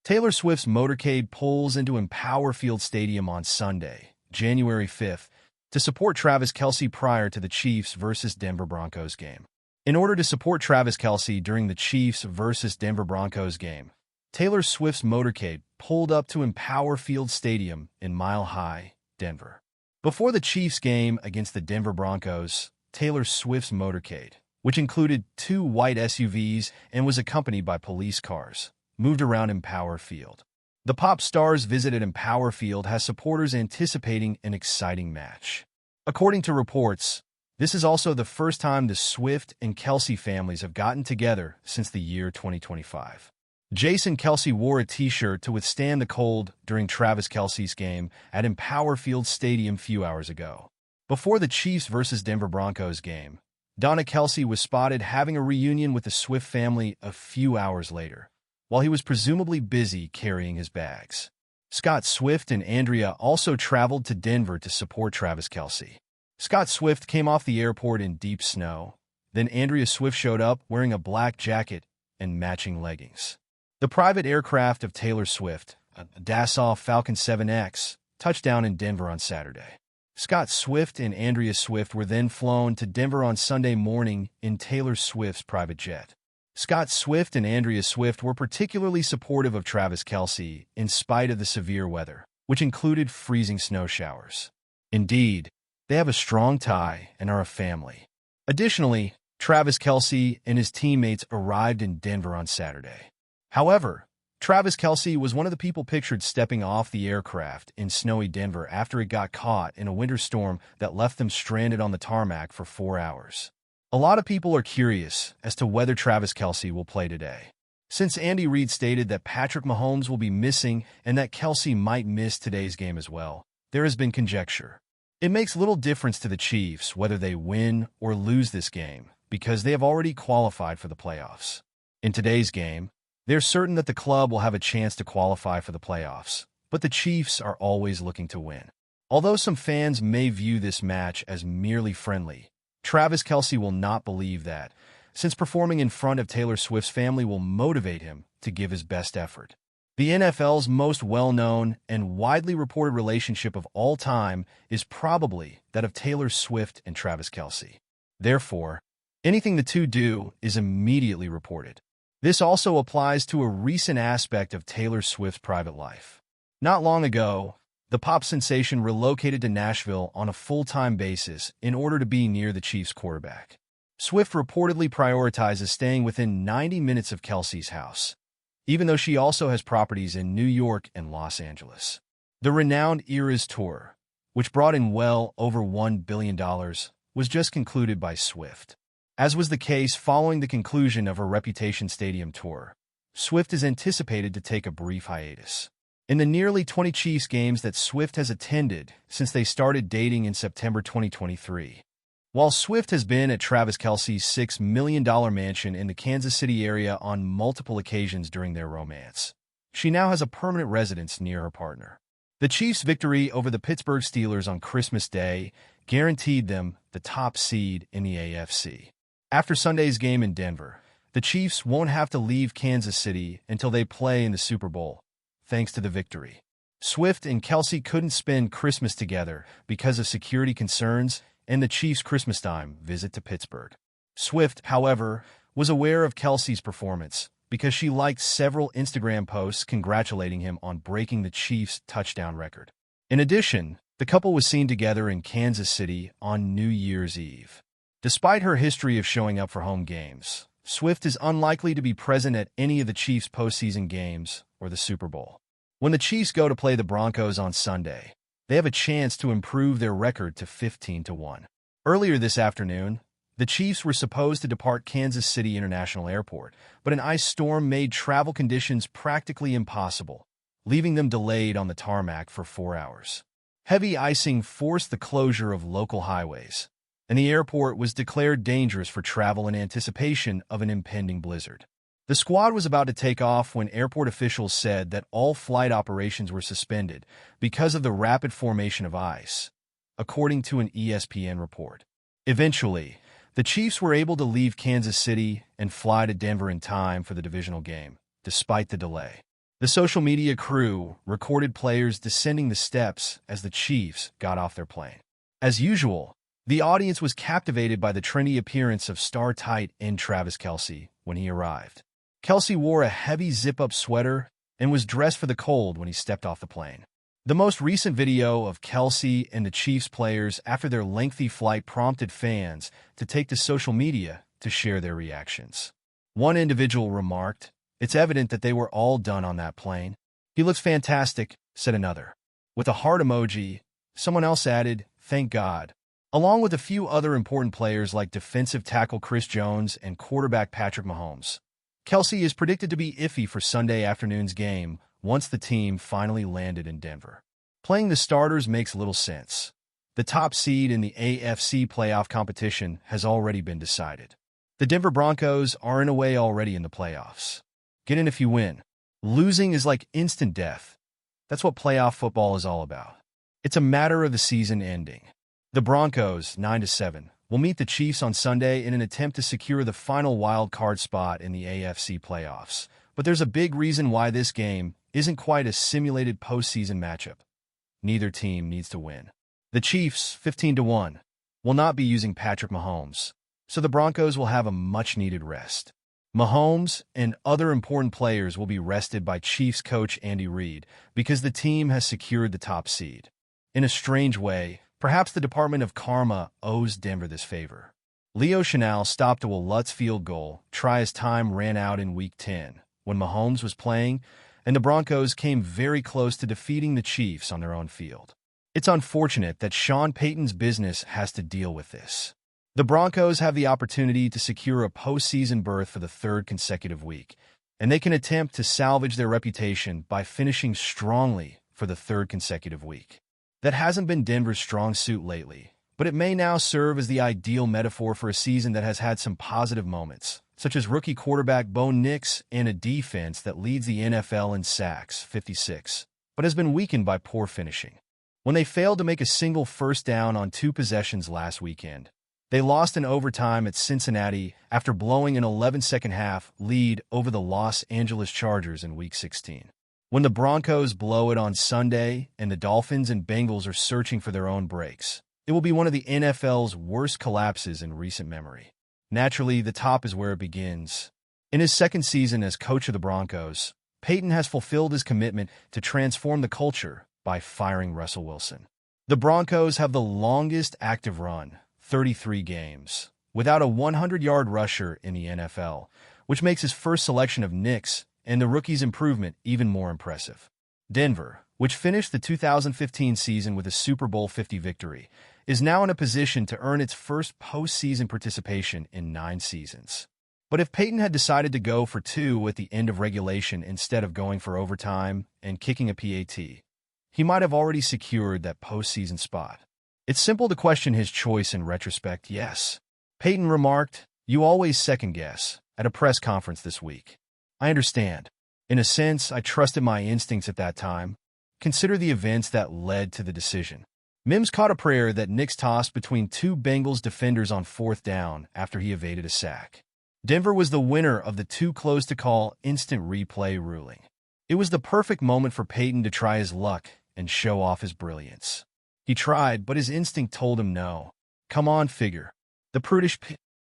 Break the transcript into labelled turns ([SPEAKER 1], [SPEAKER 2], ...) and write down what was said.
[SPEAKER 1] Taylor Swift's motorcade pulls into Empower Field Stadium on Sunday, January 5th, to support Travis Kelce prior to the Chiefs versus Denver Broncos game. In order to support Travis Kelce during the Chiefs versus Denver Broncos game, Taylor Swift's motorcade pulled up to Empower Field Stadium in Mile High, Denver. Before the Chiefs game against the Denver Broncos, Taylor Swift's motorcade, which included 2 white SUVs and was accompanied by police cars, moved around Empower Field. The pop star's visit at Empower Field has supporters anticipating an exciting match. According to reports, this is also the first time the Swift and Kelce families have gotten together since the year 2025. Jason Kelce wore a t-shirt to withstand the cold during Travis Kelce's game at Empower Field Stadium a few hours ago. Before the Chiefs versus Denver Broncos game, Donna Kelce was spotted having a reunion with the Swift family a few hours later, while he was presumably busy carrying his bags. Scott Swift and Andrea also traveled to Denver to support Travis Kelce. Scott Swift came off the airport in deep snow. Then Andrea Swift showed up wearing a black jacket and matching leggings. The private aircraft of Taylor Swift, a Dassault Falcon 7X, touched down in Denver on Saturday. Scott Swift and Andrea Swift were then flown to Denver on Sunday morning in Taylor Swift's private jet. Scott Swift and Andrea Swift were particularly supportive of Travis Kelce in spite of the severe weather, which included freezing snow showers. Indeed, they have a strong tie and are a family. Additionally, Travis Kelce and his teammates arrived in Denver on Saturday. However, Travis Kelce was one of the people pictured stepping off the aircraft in snowy Denver after it got caught in a winter storm that left them stranded on the tarmac for 4 hours. A lot of people are curious as to whether Travis Kelce will play today. Since Andy Reid stated that Patrick Mahomes will be missing and that Kelce might miss today's game as well, there has been conjecture. It makes little difference to the Chiefs whether they win or lose this game because they have already qualified for the playoffs. In today's game, they're certain that the club will have a chance to qualify for the playoffs, but the Chiefs are always looking to win. Although some fans may view this match as merely friendly, Travis Kelce will not believe that, since performing in front of Taylor Swift's family will motivate him to give his best effort. The NFL's most well-known and widely reported relationship of all time is probably that of Taylor Swift and Travis Kelce. Therefore, anything the two do is immediately reported. This also applies to a recent aspect of Taylor Swift's private life. Not long ago, the pop sensation relocated to Nashville on a full-time basis in order to be near the Chiefs quarterback. Swift reportedly prioritizes staying within 90 minutes of Kelce's house, even though she also has properties in New York and Los Angeles. The renowned Eras Tour, which brought in well over $1 billion, was just concluded by Swift. As was the case following the conclusion of her Reputation Stadium tour, Swift is anticipated to take a brief hiatus. In the nearly 20 Chiefs games that Swift has attended since they started dating in September 2023, while Swift has been at Travis Kelce's $6 million mansion in the Kansas City area on multiple occasions during their romance, she now has a permanent residence near her partner. The Chiefs' victory over the Pittsburgh Steelers on Christmas Day guaranteed them the top seed in the AFC. After Sunday's game in Denver, the Chiefs won't have to leave Kansas City until they play in the Super Bowl, thanks to the victory. Swift and Kelce couldn't spend Christmas together because of security concerns and the Chiefs' Christmas-time visit to Pittsburgh. Swift, however, was aware of Kelce's performance because she liked several Instagram posts congratulating him on breaking the Chiefs' touchdown record. In addition, the couple was seen together in Kansas City on New Year's Eve. Despite her history of showing up for home games, Swift is unlikely to be present at any of the Chiefs' postseason games or the Super Bowl. When the Chiefs go to play the Broncos on Sunday, they have a chance to improve their record to 15-1. Earlier this afternoon, the Chiefs were supposed to depart Kansas City International Airport, but an ice storm made travel conditions practically impossible, leaving them delayed on the tarmac for 4 hours. Heavy icing forced the closure of local highways, and the airport was declared dangerous for travel in anticipation of an impending blizzard. The squad was about to take off when airport officials said that all flight operations were suspended because of the rapid formation of ice, according to an ESPN report. Eventually, the Chiefs were able to leave Kansas City and fly to Denver in time for the divisional game, despite the delay. The social media crew recorded players descending the steps as the Chiefs got off their plane. As usual, the audience was captivated by the trendy appearance of star tight end Travis Kelce when he arrived. Kelce wore a heavy zip-up sweater and was dressed for the cold when he stepped off the plane. The most recent video of Kelce and the Chiefs players after their lengthy flight prompted fans to take to social media to share their reactions. One individual remarked, "It's evident that they were all done on that plane. He looks fantastic," said another. With a heart emoji, someone else added, "Thank God." Along with a few other important players like defensive tackle Chris Jones and quarterback Patrick Mahomes. Kelce is predicted to be iffy for Sunday afternoon's game once the team finally landed in Denver. Playing the starters makes little sense. The top seed in the AFC playoff competition has already been decided. The Denver Broncos are in a way already in the playoffs. Get in if you win. Losing is like instant death. That's what playoff football is all about. It's a matter of the season ending. The Broncos, 9-7, will meet the Chiefs on Sunday in an attempt to secure the final wild card spot in the AFC playoffs. But there's a big reason why this game isn't quite a simulated postseason matchup. Neither team needs to win. The Chiefs, 15-1, will not be using Patrick Mahomes, so the Broncos will have a much-needed rest. Mahomes and other important players will be rested by Chiefs coach Andy Reid because the team has secured the top seed. In a strange way, perhaps the Department of Karma owes Denver this favor. Leo Chenal stopped a Will Lutz field goal try as time ran out in Week 10 when Mahomes was playing, and the Broncos came very close to defeating the Chiefs on their own field. It's unfortunate that Sean Payton's business has to deal with this. The Broncos have the opportunity to secure a postseason berth for the third consecutive week, and they can attempt to salvage their reputation by finishing strongly for the third consecutive week. That hasn't been Denver's strong suit lately, but it may now serve as the ideal metaphor for a season that has had some positive moments, such as rookie quarterback Bo Nix and a defense that leads the NFL in sacks, 56, but has been weakened by poor finishing. When they failed to make a single first down on 2 possessions last weekend, they lost in overtime at Cincinnati after blowing an 11-second-half lead over the Los Angeles Chargers in Week 16. When the Broncos blow it on Sunday and the Dolphins and Bengals are searching for their own breaks, it will be one of the NFL's worst collapses in recent memory. Naturally, the top is where it begins. In his second season as coach of the Broncos, Payton has fulfilled his commitment to transform the culture by firing Russell Wilson. The Broncos have the longest active run, 33 games, without a 100-yard rusher in the NFL, which makes his first selection of Nix and the rookie's improvement even more impressive. Denver, which finished the 2015 season with a Super Bowl 50 victory, is now in a position to earn its first postseason participation in 9 seasons. But if Payton had decided to go for 2 at the end of regulation instead of going for overtime and kicking a PAT, he might have already secured that postseason spot. It's simple to question his choice in retrospect, yes. Payton remarked, "You always second-guess," at a press conference this week. I understand. In a sense, I trusted my instincts at that time. Consider the events that led to the decision. Mims caught a prayer that Nix tossed between 2 Bengals defenders on 4th down after he evaded a sack. Denver was the winner of the too close to call instant replay ruling. It was the perfect moment for Payton to try his luck and show off his brilliance. He tried, but his instinct told him no. Come on, figure. The prudish